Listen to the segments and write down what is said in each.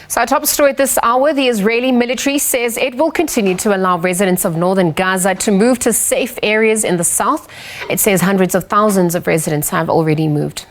So our top story at this hour, the Israeli military says it will continue to allow residents of northern Gaza to move to safe areas in the south. It says hundreds of thousands of residents have already moved.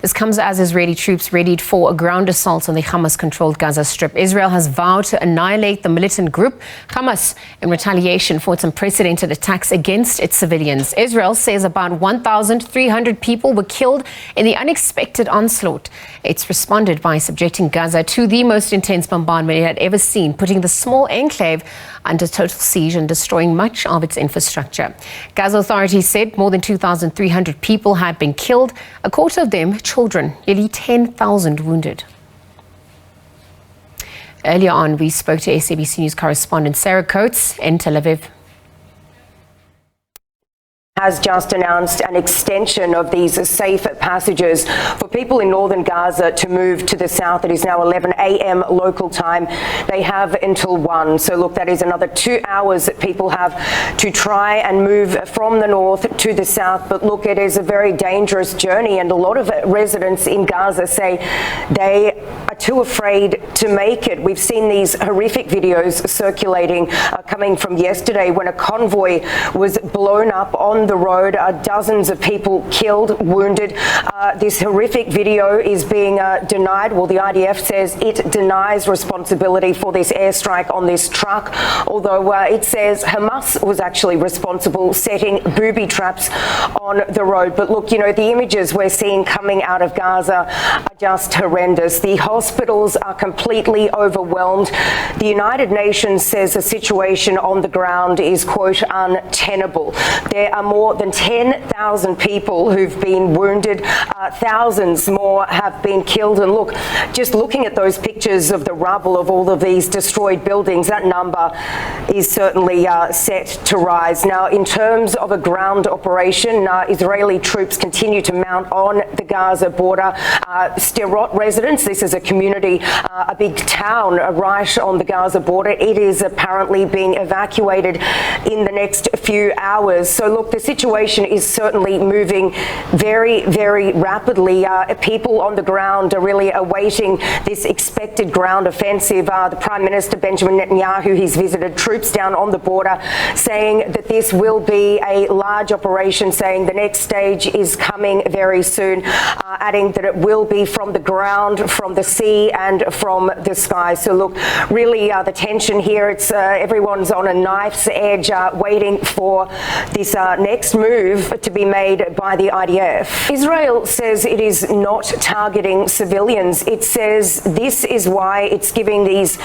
This comes as Israeli troops readied for a ground assault on the Hamas-controlled Gaza Strip. Israel has vowed to annihilate the militant group Hamas in retaliation for its unprecedented attacks against its civilians. Israel says about 1,300 people were killed in the unexpected onslaught. It's responded by subjecting Gaza to the most intense bombardment it had ever seen, putting the small enclave under total siege and destroying much of its infrastructure. Gaza authorities said more than 2,300 people had been killed, a quarter of them children, nearly 10,000 wounded. Earlier on, we spoke to SABC News correspondent Sarah Coates in Tel Aviv. Has just announced an extension of these safe passages for people in northern Gaza to move to the south. It is now 11 a.m. local time. They have until 1. So look, that is another 2 hours that people have to try and move from the north to the south. But look, it is a very dangerous journey, and a lot of residents in Gaza say they are too afraid to make it. We've seen these horrific videos circulating coming from yesterday when a convoy was blown up on the road, dozens of people killed, wounded. This horrific video is being denied. Well, the IDF says it denies responsibility for this airstrike on this truck, although it says Hamas was actually responsible, setting booby traps on the road. But look, you know, the images we're seeing coming out of Gaza are just horrendous. The hospitals are completely overwhelmed. The United Nations says the situation on the ground is, quote, untenable. There are more than 10,000 people who've been wounded. Thousands more have been killed. And look, just looking at those pictures of the rubble of all of these destroyed buildings, that number is certainly set to rise. Now, in terms of a ground operation, Israeli troops continue to mount on the Gaza border. Sderot residents, this is a community, a big town right on the Gaza border. It is apparently being evacuated in the next few hours. So look, the situation is certainly moving very, very rapidly. People on the ground are really awaiting this expected ground offensive. The Prime Minister Benjamin Netanyahu, he's visited troops down on the border, saying that this will be a large operation, saying the next stage is coming very soon, adding that it will be from the ground, from the sea and from the sky. So look, really the tension here, it's everyone's on a knife's edge waiting for this next move to be made by the IDF. Israel says it is not targeting civilians. It says this is why it's giving these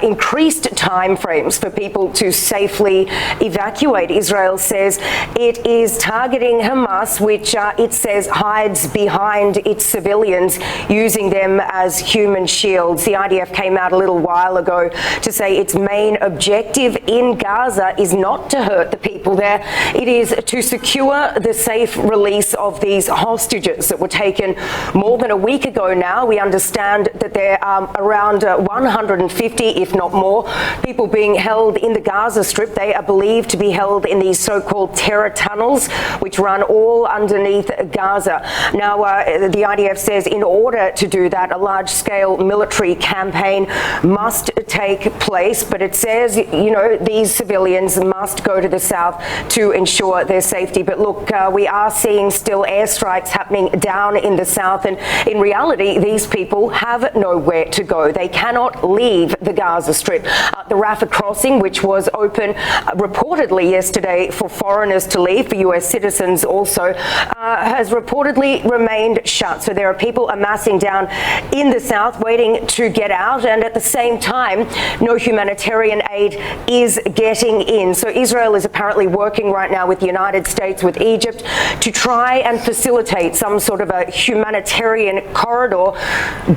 increased timeframes for people to safely evacuate. Israel says it is targeting Hamas, which it says hides behind its civilians, using them as human shields. The IDF came out a little while ago to say its main objective in Gaza is not to hurt the people there. It is to secure the safe release of these hostages that were taken more than a week ago now. We understand that there are around 150, if not more, people being held in the Gaza Strip. They are believed to be held in these so-called terror tunnels, which run all underneath Gaza. Now, the IDF says in order to do that, a large-scale military campaign must take place, but it says, you know, these civilians must go to the south to ensure their safety. But look, we are seeing still airstrikes happening down in the south, and in reality, these people have nowhere to go. They cannot leave the Gaza Strip. The Rafah crossing, which was open reportedly yesterday for foreigners to leave, for US citizens also, has reportedly remained shut. So there are people amassing down in the south waiting to get out, and at the same time, no humanitarian aid is getting in. So Israel is apparently working right now with the United States, with Egypt, to try and facilitate some sort of a humanitarian corridor,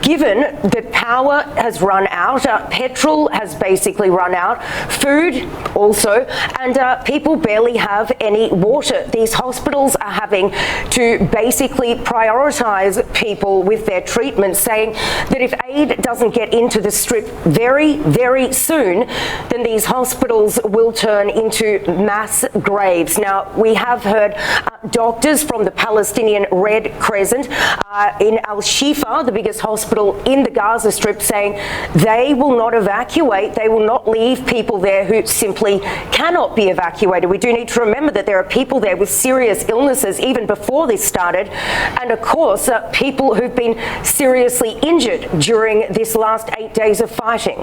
given that power has run out, petrol has basically run out, food also, and people barely have any water. These hospitals are having to basically prioritize people with their treatment, saying that if aid aid doesn't get into the Strip very, very soon, then these hospitals will turn into mass graves. Now, we have heard doctors from the Palestinian Red Crescent in Al-Shifa, the biggest hospital in the Gaza Strip, saying they will not evacuate, they will not leave people there who simply cannot be evacuated. We do need to remember that there are people there with serious illnesses even before this started, and of course people who've been seriously injured during this last 8 days of fighting.